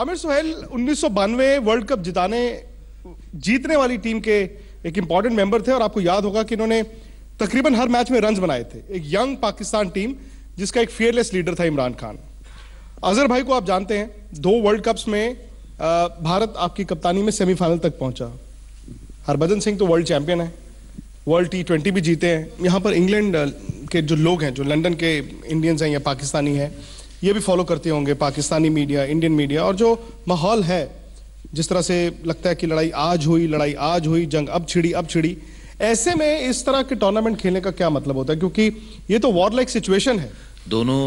Aamir Suhail 1992 world cup जीतने वाली team के एक इंपॉर्टेंट मेंबर थे और आपको याद होगा कि इन्होंने तकरीबन हर मैच में रन्स बनाए थे। एक यंग पाकिस्तान टीम जिसका एक फियरलेस लीडर था इमरान खान। अजहर भाई को आप जानते हैं, 2 वर्ल्ड कप्स में भारत आपकी कप्तानी में सेमीफाइनल तक पहुंचा। हरभजन सिंह तो वर्ल्ड चैंपियन है, वर्ल्ड T20 भी जीते हैं। यहाँ पर इंग्लैंड के जो लोग हैं, जो लंदन के इंडियंस हैं या पाकिस्तानी हैं, ये भी फॉलो करते होंगे पाकिस्तानी मीडिया, इंडियन मीडिया, और जो माहौल है, जिस तरह से लगता है कि लड़ाई आज हुई, जंग अब छिड़ी। ऐसे में इस तरह के टूर्नामेंट खेलने का क्या मतलब होता है, क्योंकि ये तो वॉर लाइक सिचुएशन है। दोनों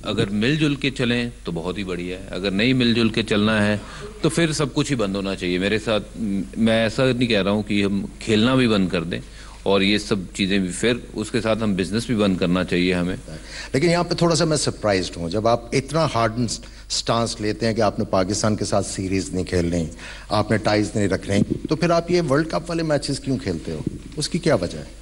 अगर मिलजुल के चलें तो बहुत ही बढ़िया है, अगर नहीं मिलजुल के चलना है तो फिर सब कुछ ही बंद होना चाहिए। मेरे साथ मैं ऐसा नहीं कह रहा हूँ कि हम खेलना भी बंद कर दें और ये सब चीज़ें भी, फिर उसके साथ हम बिजनेस भी बंद करना चाहिए हमें। लेकिन यहाँ पे थोड़ा सा मैं सरप्राइज्ड हूँ, जब आप इतना हार्ड स्टांस लेते हैं कि आपने पाकिस्तान के साथ सीरीज नहीं खेलनी, आपने टाइज नहीं रखने, तो फिर आप ये वर्ल्ड कप वाले मैचेस क्यों खेलते हो? उसकी क्या वजह है?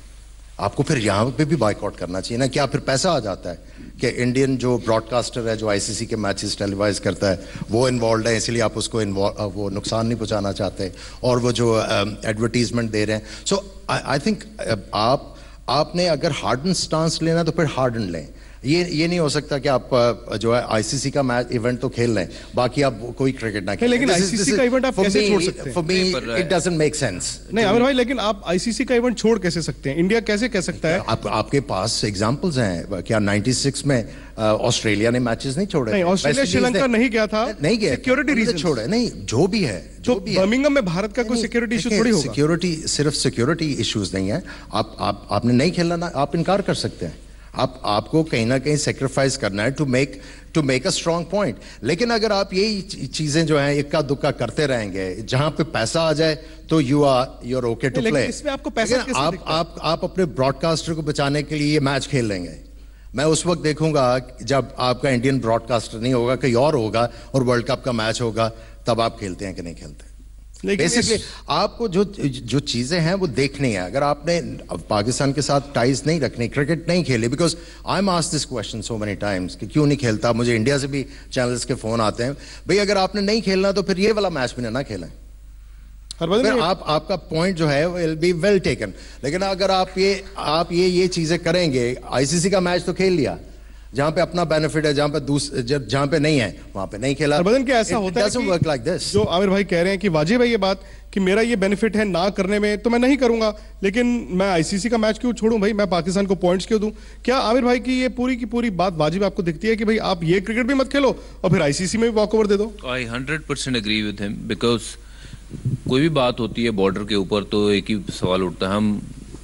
आपको फिर यहाँ पे भी बायकॉट करना चाहिए ना। क्या फिर पैसा आ जाता है कि इंडियन जो ब्रॉडकास्टर है, जो आईसीसी के मैचेस टेलीवाइज करता है, वो इन्वॉल्व है, इसलिए आप उसको वो नुकसान नहीं पहुँचाना चाहते, और वो जो एडवर्टीजमेंट दे रहे हैं। सो आई थिंक आपने अगर हार्डन स्टांस लेना तो फिर हार्डन लें। ये नहीं हो सकता कि आप जो है आईसीसी का मैच इवेंट तो खेल लें, बाकी आप कोई क्रिकेट ना खेलें। लेकिन आईसीसी का इवेंट आप कैसे छोड़ सकते हैं? For me it doesn't make sense. नहीं आमिर भाई, लेकिन आप आईसीसी का इवेंट छोड़ कैसे सकते हैं? इंडिया कैसे कह सकता है? आपके पास एग्जांपल्स हैं क्या? 96 में ऑस्ट्रेलिया ने मैचेस नहीं छोड़े। नहीं, ऑस्ट्रेलिया श्रीलंका नहीं गया था, नहीं गया, सिक्योरिटी रीजन छोड़े। नहीं, जो भी है, बर्मिंघम में भारत का कोई सिक्योरिटी इशू थोड़ी होगा। सिक्योरिटी सिर्फ सिक्योरिटी इश्यूज नहीं है। आपने नहीं खेलना ना, आप इनकार कर सकते हैं। आपको कहीं ना कहीं सेक्रीफाइस करना है to make a strong point. लेकिन अगर आप यही चीजें जो हैं इक्का दुक्का करते रहेंगे, जहां पे पैसा आ जाए तो you are okay to play. इसमें आपको पैसा आप अपने ब्रॉडकास्टर को बचाने के लिए ये मैच खेल लेंगे। मैं उस वक्त देखूंगा जब आपका इंडियन ब्रॉडकास्टर नहीं होगा, कहीं और होगा, और वर्ल्ड कप का मैच होगा, तब आप खेलते हैं कि नहीं खेलते। बेसिकली आपको जो चीजें हैं वो देखनी है। अगर आपने पाकिस्तान के साथ टाइज नहीं रखनी, क्रिकेट नहीं खेली, because I am asked this question so many times कि क्यों नहीं खेलता। मुझे इंडिया से भी चैनल्स के फोन आते हैं, भाई अगर आपने नहीं खेलना तो फिर ये वाला मैच भी ना खेलें। आपका पॉइंट जो है विल बी वेल टेकन। लेकिन अगर आप ये चीजें करेंगे, आईसीसी का मैच तो खेल लिया, जहां पे अपना बेनिफिट है, जहां पे नहीं है वहां पे नहीं खेला। हरभजन क्या ऐसा होता है कि like जो आमिर भाई कह रहे हैं कि वाजिब है ये बात कि मेरा ये बेनिफिट है ना करने में, तो मैं नहीं करूंगा, लेकिन मैं आईसीसी का मैच क्यों छोड़ूं भाई, मैं पाकिस्तान को पॉइंट्स क्यों दूं? क्या आमिर भाई की ये पूरी की पूरी बात वाजिब आपको दिखती है कि भाई आप ये क्रिकेट भी मत खेलो और फिर आईसीसी में भी वॉक ओवर दे दो? आई 100% एग्री विद हिम, बिकॉज कोई भी बात होती है बॉर्डर के ऊपर तो एक ही सवाल उठता है, हम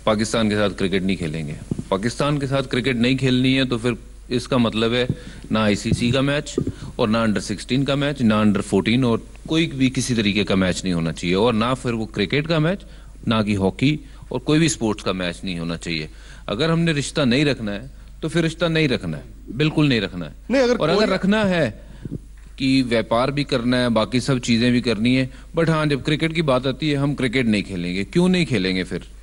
पाकिस्तान के साथ क्रिकेट नहीं खेलेंगे। पाकिस्तान के साथ क्रिकेट नहीं खेलनी है तो फिर इसका मतलब है ना आईसीसी का मैच और ना अंडर 16 का मैच, ना अंडर 14 और कोई भी किसी तरीके का मैच नहीं होना चाहिए, और ना फिर वो क्रिकेट का मैच, ना कि हॉकी और कोई भी स्पोर्ट्स का मैच नहीं होना चाहिए। अगर हमने रिश्ता नहीं रखना है तो फिर रिश्ता नहीं रखना है, बिल्कुल नहीं रखना है। नहीं, अगर रखना है कि व्यापार भी करना है, बाकी सब चीजें भी करनी है, बट हाँ जब क्रिकेट की बात आती है हम क्रिकेट नहीं खेलेंगे। क्यों नहीं खेलेंगे? फिर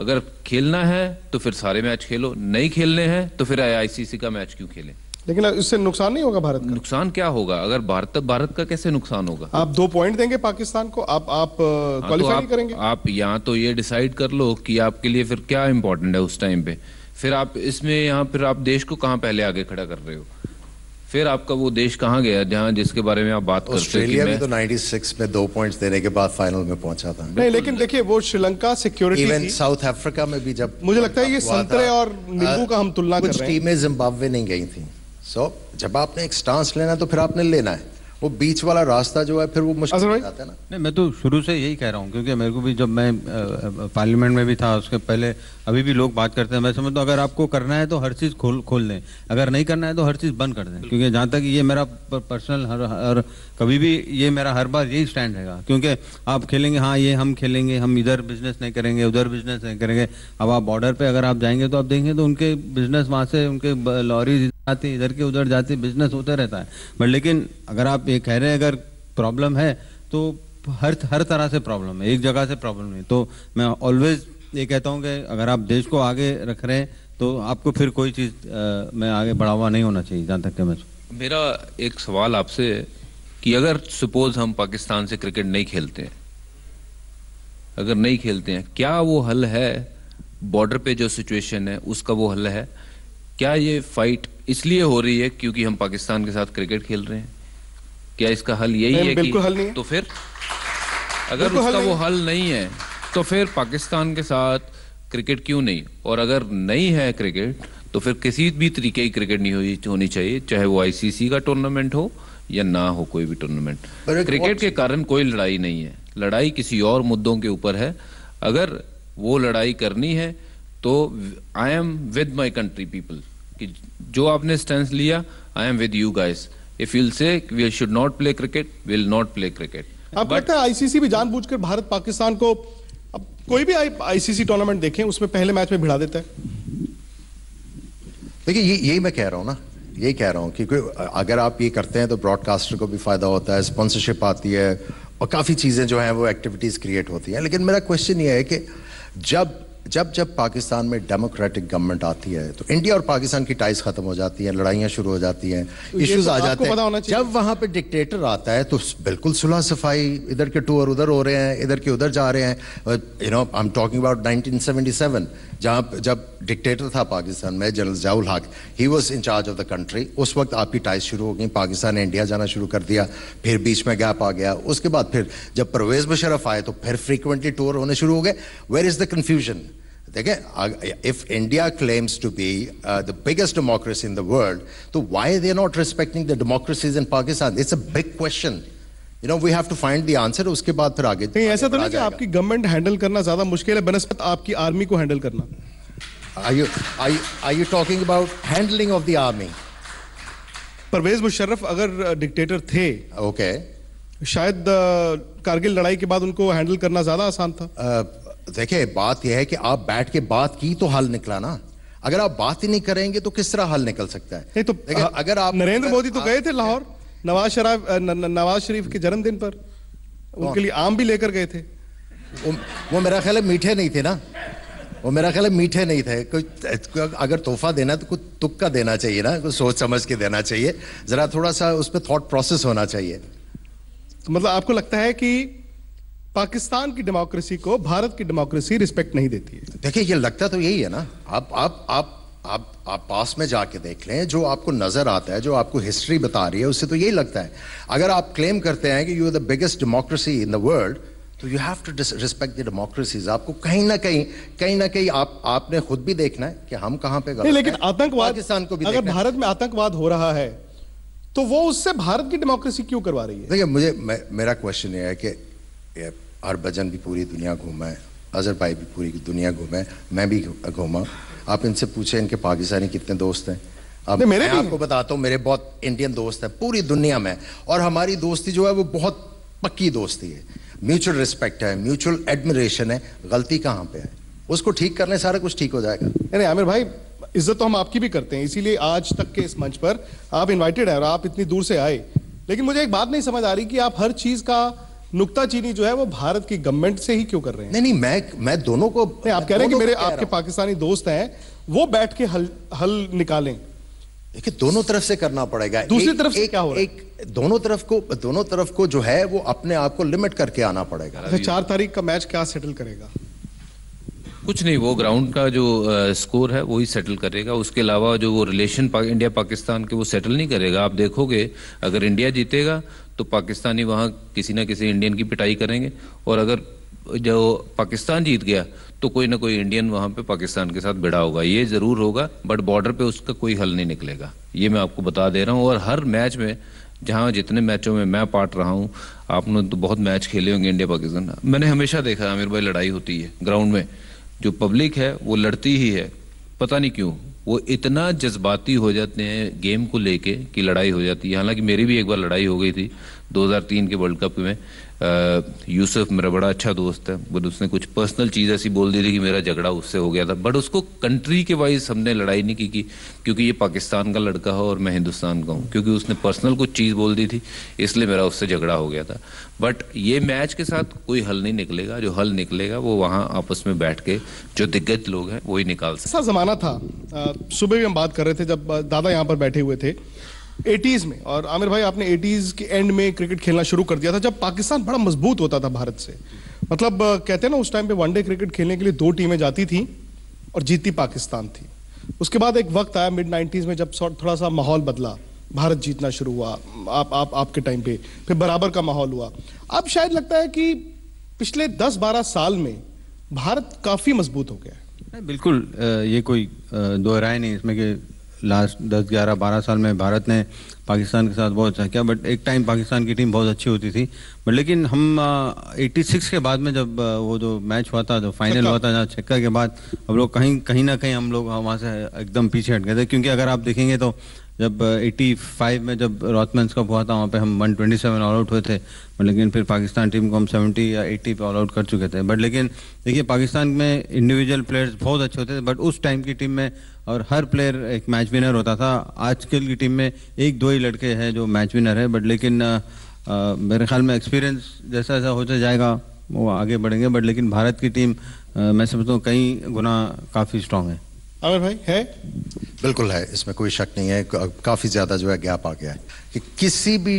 अगर खेलना है तो फिर सारे मैच खेलो, नहीं खेलने हैं तो फिर आईसीसी का मैच क्यों खेलें? लेकिन इससे नुकसान नहीं होगा भारत का? नुकसान क्या होगा? अगर भारत का कैसे नुकसान होगा? आप 2 पॉइंट देंगे पाकिस्तान को, आप क्वालिफाई नहीं करेंगे। आप यहाँ तो ये डिसाइड कर लो कि आपके लिए फिर क्या इंपॉर्टेंट है उस टाइम पे, फिर आप इसमें यहाँ फिर आप देश को कहाँ पहले आगे खड़ा कर रहे हो? फिर आपका वो देश कहाँ गया जहाँ जिसके बारे में आप बात करते हैं? ऑस्ट्रेलिया में तो 96 में 2 पॉइंट्स देने के बाद फाइनल में पहुंचा था। नहीं, लेकिन देखिए वो Sri Lanka security, even south Africa में भी जब मुझे लगता है ये संतरे और नींबू का हम तुलना कर रहे हैं। कुछ टीमें जिम्बाब्वे नहीं गई थी। सो जब आपने एक स्टांस लेना तो फिर आपने लेना है। वो बीच वाला रास्ता जो है फिर वो मुश्किल हो जाता है ना। नहीं, मैं तो शुरू से यही कह रहा हूँ, क्योंकि मेरे को भी जब मैं पार्लियामेंट में भी था उसके पहले, अभी भी लोग बात करते हैं, मैं समझता हूँ अगर आपको करना है तो हर चीज़ खोल दें, अगर नहीं करना है तो हर चीज़ बंद कर दें। क्योंकि जहाँ तक ये मेरा पर्सनल हर कभी भी ये मेरा हर बार यही स्टैंड रहेगा। क्योंकि आप खेलेंगे, हाँ ये हम खेलेंगे, हम इधर बिजनेस नहीं करेंगे, उधर बिजनेस नहीं करेंगे। अब आप बॉर्डर पे अगर आप जाएंगे तो आप देखेंगे तो उनके बिजनेस वहाँ से, उनके लॉरी आती इधर के उधर जाती, बिजनेस होता रहता है। बट लेकिन अगर आप ये कह रहे हैं अगर प्रॉब्लम है तो हर तरह से प्रॉब्लम है, एक जगह से प्रॉब्लम नहीं। तो मैं ऑलवेज ये कहता हूँ कि अगर आप देश को आगे रख रहे हैं तो आपको फिर कोई चीज़ में आगे बढ़ावा नहीं होना चाहिए। जहाँ तक कि मैं, मेरा एक सवाल आपसे कि अगर सपोज हम पाकिस्तान से क्रिकेट नहीं खेलते हैं, अगर नहीं खेलते हैं, क्या वो हल है? बॉर्डर पे जो सिचुएशन है उसका वो हल है? क्या ये फाइट इसलिए हो रही है क्योंकि हम पाकिस्तान के साथ क्रिकेट खेल रहे हैं? क्या इसका हल यही है? बिल्कुल हल नहीं है। तो फिर अगर उसका वो हल नहीं है तो फिर पाकिस्तान के साथ क्रिकेट क्यों नहीं? और अगर नहीं है क्रिकेट तो फिर किसी भी तरीके की क्रिकेट नहीं होनी चाहिए, चाहे वो आईसीसी का टूर्नामेंट हो या ना हो कोई भी टूर्नामेंट। क्रिकेट के कारण कोई लड़ाई नहीं है, लड़ाई किसी और मुद्दों के ऊपर है। अगर वो लड़ाई करनी है तो I am with my country people, कि जो आपने स्टैंड लिया, I am with you guys. If you'll say we should not play cricket, will not play cricket. आपको लगता है आईसीसी भी जानबूझकर भारत पाकिस्तान को, अब कोई भी आईसीसी टूर्नामेंट देखें उसमें पहले मैच में भिड़ा देता है? देखिए यही मैं कह रहा हूं ना, यही कह रहा हूं कि अगर आप ये करते हैं तो ब्रॉडकास्टर को भी फायदा होता है, स्पॉन्सरशिप आती है और काफी चीजें जो हैं वो एक्टिविटीज क्रिएट होती हैं। लेकिन मेरा क्वेश्चन ये है कि जब पाकिस्तान में डेमोक्रेटिक गवर्नमेंट आती है तो इंडिया और पाकिस्तान की टाइज खत्म हो जाती हैं, लड़ाइयां शुरू हो जाती हैं, इश्यूज आ जाते हैं। जब वहां पे डिक्टेटर आता है तो बिल्कुल सुलह सफाई, इधर के टूर उधर हो रहे हैं, इधर के उधर जा रहे हैं। You know I am talking about 1977 जब डिक्टेटर था पाकिस्तान में, जनरल ज़ियाउल हक, he was in charge of the country. उस वक्त आपकी टाइज शुरू हो गई, पाकिस्तान ने इंडिया जाना शुरू कर दिया, फिर बीच में गैप आ गया। उसके बाद फिर जब परवेज मुशर्रफ आए तो फिर फ्रीक्वेंटली टूर होने शुरू हो गए। Where is the confusion? देखिए, if India claims to be the biggest democracy in the world, तो why they are not respecting the democracies in Pakistan? It's a big question, you know, we have to find the answer. उसके बाद फिर आगे नहीं, ऐसा तो नहीं कि आपकी गवर्नमेंट हैंडल करना ज्यादा मुश्किल है बनस्पत आपकी आर्मी को हैंडल करना? Are you talking about handling of the army? Parvez Musharraf अगर डिक्टेटर थे, ओके, शायद कारगिल लड़ाई के बाद उनको हैंडल करना ज्यादा आसान था। देखिए, बात यह है कि आप बैठ के बात की तो हल निकला ना। अगर आप बात ही नहीं करेंगे तो किस तरह हल निकल सकता है? नहीं तो अगर आप, नरेंद्र मोदी तो गए थे लाहौर नवाज शरीफ के जन्मदिन पर, उनके लिए आम भी लेकर गए थे। वो मेरा ख्याल है मीठे नहीं थे ना, वो मेरा ख्याल है मीठे नहीं थे। कोई अगर तोहफा देना तो कुछ तुक्का देना चाहिए ना, कुछ सोच समझ के देना चाहिए, जरा थोड़ा सा उस पर थॉट प्रोसेस होना चाहिए। तो मतलब आपको लगता है कि पाकिस्तान की डेमोक्रेसी को भारत की डेमोक्रेसी रिस्पेक्ट नहीं देती है? देखिए, ये लगता तो यही है ना। आप पास में जाके देख लें, जो आपको नजर आता है, जो आपको हिस्ट्री बता रही है, उससे तो यही लगता है। अगर आप क्लेम करते हैं कि you are the biggest democracy in the world, तो you have to respect the democracies. आपको कहीं ना कहीं आपने खुद भी देखना है कि हम कहां पे गलत हैं। लेकिन आतंकवाद, पाकिस्तान को भी अगर भारत में आतंकवाद हो रहा है तो वो उससे भारत की डेमोक्रेसी क्यों करवा रही है? देखिए, मेरा क्वेश्चन ये है कि हरभजन भी पूरी दुनिया घूमा है, अजहर भाई भी पूरी दुनिया घूमा है, मैं भी घूमा। आप इनसे पूछे इनके पाकिस्तानी कितने दोस्त हैं। अब मैं आपको बताता हूँ, मेरे बहुत इंडियन दोस्त हैं पूरी दुनिया में, और हमारी दोस्ती जो है वो बहुत पक्की दोस्ती है, म्यूचुअल रिस्पेक्ट है, म्यूचुअल एडमिरेशन है। गलती कहाँ पे है, उसको ठीक करने सारा कुछ ठीक हो जाएगा। नहीं आमिर भाई, इज्जत तो हम आपकी भी करते हैं, इसीलिए आज तक के इस मंच पर आप इनवाइटेड हैं और आप इतनी दूर से आए। लेकिन मुझे एक बात नहीं समझ आ रही कि आप हर चीज का नुक्ताचीनी जो है वो भारत की गवर्नमेंट से ही क्यों कर रहे हैं? नहीं, मैं दोनों को, आप कह रहे हैं कि मेरे आपके पाकिस्तानी दोस्त हैं, वो बैठ के हल निकालें। देखिए, दोनों तरफ से करना पड़ेगा। दूसरी तरफ से क्या हो रहा है? दोनों तरफ को जो है वो अपने आप को लिमिट करके आना पड़ेगा। अच्छा, 4 तारीख का मैच क्या सेटल करेगा? कुछ नहीं, वो ग्राउंड का जो स्कोर है वही सेटल करेगा। उसके अलावा जो वो रिलेशन इंडिया पाकिस्तान के वो सेटल नहीं करेगा। आप देखोगे, अगर इंडिया जीतेगा तो पाकिस्तानी वहाँ किसी ना किसी इंडियन की पिटाई करेंगे, और अगर जो पाकिस्तान जीत गया तो कोई ना कोई इंडियन वहाँ पे पाकिस्तान के साथ भिड़ा होगा, ये जरूर होगा। बट बॉर्डर पे उसका कोई हल नहीं निकलेगा, ये मैं आपको बता दे रहा हूँ। और हर मैच में, जहाँ जितने मैचों में मैं पार्ट रहा हूँ, आपने तो बहुत मैच खेले होंगे इंडिया पाकिस्तान, मैंने हमेशा देखा आमिर भाई, लड़ाई होती है ग्राउंड में, जो पब्लिक है वो लड़ती ही है। पता नहीं क्यों वो इतना जज्बाती हो जाते हैं गेम को लेके कि लड़ाई हो जाती है। हालांकि मेरी भी एक बार लड़ाई हो गई थी 2003 के वर्ल्ड कप में। यूसुफ मेरा बड़ा अच्छा दोस्त है, बट उसने कुछ पर्सनल चीज़ ऐसी बोल दी थी कि मेरा झगड़ा उससे हो गया था। बट उसको कंट्री के वाइज हमने लड़ाई नहीं की क्योंकि ये पाकिस्तान का लड़का है और मैं हिंदुस्तान का हूँ, क्योंकि उसने पर्सनल कुछ चीज़ बोल दी थी, इसलिए मेरा उससे झगड़ा हो गया था। बट ये मैच के साथ कोई हल नहीं निकलेगा। जो हल निकलेगा वो वहाँ आपस में बैठ के जो दिग्गज लोग हैं वही निकाल सकते। ऐसा जमाना था, सुबह भी हम बात कर रहे थे जब दादा यहाँ पर बैठे हुए थे, 80s में, और आमिर भाई आपने 80s के एंड में क्रिकेट खेलना शुरू कर दिया था जब पाकिस्तान बड़ा मजबूत होता था भारत से। मतलब कहते हैं ना उस टाइम पे वनडे क्रिकेट खेलने के लिए 2 टीमें जाती थी और जीतती पाकिस्तान थी। उसके बाद एक वक्त आया मिड 90s में जब थोड़ा सा माहौल बदला, भारत जीतना शुरू हुआ, आपके टाइम पे फिर बराबर का माहौल हुआ। अब शायद लगता है कि पिछले 10-12 साल में भारत काफी मजबूत हो गया है। बिल्कुल, ये कोई दो राय नहीं इसमें कि लास्ट 10-11-12 साल में भारत ने पाकिस्तान के साथ बहुत अच्छा किया, बट एक टाइम पाकिस्तान की टीम बहुत अच्छी होती थी। बट लेकिन हम 86 के बाद में जब वो जो मैच हुआ था, जो फाइनल हुआ था जहाँ छक्का के बाद, अब लोग कहीं ना कहीं हम लोग वहाँ से एकदम पीछे हट गए थे। क्योंकि अगर आप देखेंगे तो जब 85 में जब रॉथमैन्स कप हुआ था वहाँ पे हम 127 ऑल आउट हुए थे, लेकिन फिर पाकिस्तान टीम को हम 70 या 80 पे ऑल आउट कर चुके थे। बट लेकिन देखिए पाकिस्तान में इंडिविजुअल प्लेयर्स बहुत अच्छे होते थे, बट उस टाइम की टीम में और हर प्लेयर एक मैच विनर होता था। आजकल की टीम में 1-2 ही लड़के हैं जो मैच विनर है, बट लेकिन मेरे ख्याल में एक्सपीरियंस जैसा जैसा होता जाएगा वो आगे बढ़ेंगे। बट लेकिन भारत की टीम मैं समझता हूँ कई गुना काफ़ी स्ट्रांग है। आमिर भाई है? बिल्कुल है, इसमें कोई शक नहीं है। काफ़ी ज़्यादा जो है गैप आ गया है कि किसी भी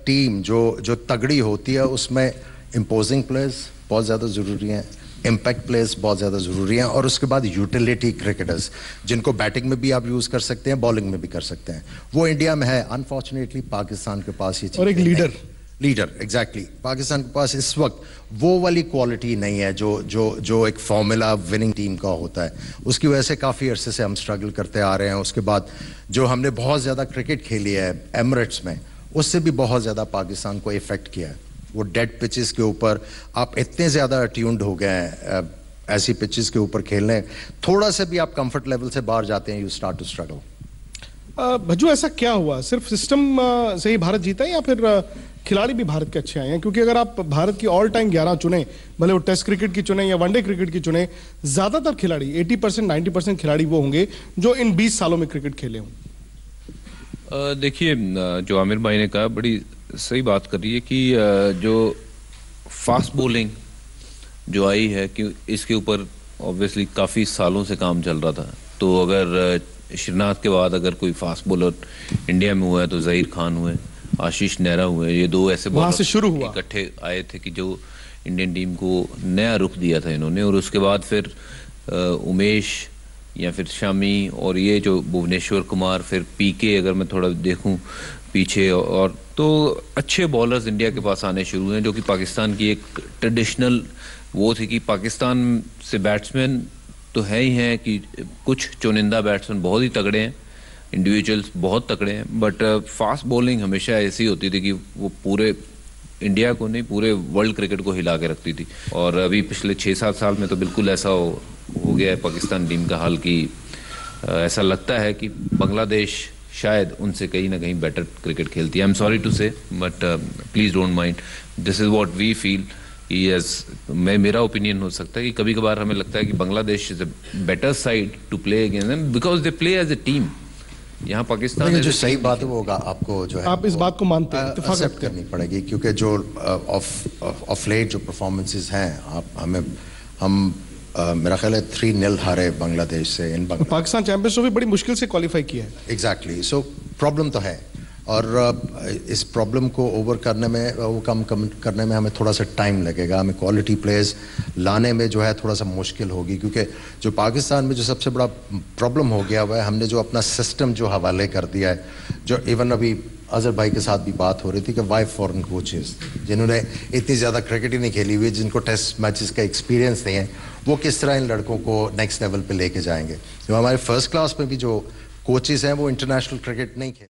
टीम जो तगड़ी होती है उसमें इम्पोजिंग प्लेयर्स बहुत ज़्यादा ज़रूरी हैं, इम्पैक्ट प्लेयर्स बहुत ज़्यादा ज़रूरी हैं, और उसके बाद यूटिलिटी क्रिकेटर्स जिनको बैटिंग में भी आप यूज़ कर सकते हैं, बॉलिंग में भी कर सकते हैं। वो इंडिया में है। अनफॉर्चुनेटली पाकिस्तान के पास ये चीज़, और एक लीडर एग्जैक्टली पाकिस्तान के पास इस वक्त वो वाली क्वालिटी नहीं है जो एक फॉर्मूला विनिंग टीम का होता है। उसकी वजह से काफ़ी अरसे से हम स्ट्रगल करते आ रहे हैं। उसके बाद जो हमने बहुत ज़्यादा क्रिकेट खेली है एमिरेट्स में, उससे भी बहुत ज़्यादा पाकिस्तान को इफेक्ट किया है। वो डेड पिचेस के ऊपर आप इतने ज़्यादा अट्यून्ड हो गए हैं ऐसी पिचेस के ऊपर खेलने, थोड़ा सा भी आप कंफर्ट लेवल से बाहर जाते हैं, you start to struggle. Bhajju ऐसा क्या हुआ? सिर्फ सिस्टम से ही भारत जीता है या फिर खिलाड़ी भी भारत के अच्छे आए हैं? क्योंकि अगर आप भारत की ऑल टाइम 11 चुने, भले वो टेस्ट क्रिकेट की चुने या वनडे क्रिकेट की चुने, ज्यादातर खिलाड़ी 80% 90% खिलाड़ी वो होंगे जो इन 20 सालों में क्रिकेट खेले हों। देखिए, जो आमिर भाई ने कहा बड़ी सही बात कर रही है कि जो फास्ट बॉलिंग जो आई है कि इसके ऊपर ऑब्वियसली काफ़ी सालों से काम चल रहा था। तो अगर श्रीनाथ के बाद अगर कोई फास्ट बॉलर इंडिया में हुआ है तो जहीर खान हुए, आशीष नेहरा हुए। ये 2 ऐसे वहां से शुरू हुआ, इकट्ठे आए थे कि जो इंडियन टीम को नया रुख दिया था इन्होंने। और उसके बाद फिर उमेश या फिर शामी और ये जो भुवनेश्वर कुमार, फिर पीके, अगर मैं थोड़ा देखूं पीछे, और तो अच्छे बॉलर्स इंडिया के पास आने शुरू हुए, जो कि पाकिस्तान की एक ट्रेडिशनल वो थी कि पाकिस्तान से बैट्समैन तो है ही हैं कि कुछ चुनिंदा बैट्समैन बहुत ही तगड़े हैं, इंडिविजुअल्स बहुत तगड़े हैं, बट फास्ट बॉलिंग हमेशा ऐसी होती थी कि वो पूरे इंडिया को नहीं पूरे वर्ल्ड क्रिकेट को हिला के रखती थी। और अभी पिछले 6-7 साल में तो बिल्कुल ऐसा हो गया है पाकिस्तान टीम का हाल कि ऐसा लगता है कि बांग्लादेश शायद उनसे कहीं ना कहीं बेटर क्रिकेट खेलती है। I am sorry to say, but please don't mind, this is what we feel. मेरा ओपिनियन हो सकता है कि कभी कभार हमें लगता है कि Bangladesh is a better side to play against them because they play as a team. यहाँ पाकिस्तान जो सही बात है वो होगा, आपको जो है आप इस बात को मानते हैं, एक्सेप्ट करनी पड़ेगी, क्योंकि जो ऑफ लेट जो परफॉर्मेंसेस हैं हम मेरा ख्याल है 3-0 हारे बांग्लादेश से इन पाकिस्तान चैंपियंस ट्रॉफी बड़ी मुश्किल से क्वालिफाई किया है। एग्जैक्टली, सो प्रॉब्लम तो है, और इस प्रॉब्लम को ओवर करने में, वो कम करने में हमें थोड़ा सा टाइम लगेगा। हमें क्वालिटी प्लेयर्स लाने में जो है थोड़ा सा मुश्किल होगी, क्योंकि जो पाकिस्तान में जो सबसे बड़ा प्रॉब्लम हो गया हुआ है, हमने जो अपना सिस्टम जो हवाले कर दिया है, जो इवन अभी अजहर भाई के साथ भी बात हो रही थी कि वाई फॉरेन कोचेस जिन्होंने इतनी ज़्यादा क्रिकेट ही नहीं खेली हुई, जिनको टेस्ट मैचेस का एक्सपीरियंस नहीं है, वो किस तरह इन लड़कों को नेक्स्ट लेवल पे लेके जाएंगे। जो हमारे फर्स्ट क्लास में भी जो कोचेस हैं वो इंटरनेशनल क्रिकेट नहीं खेले।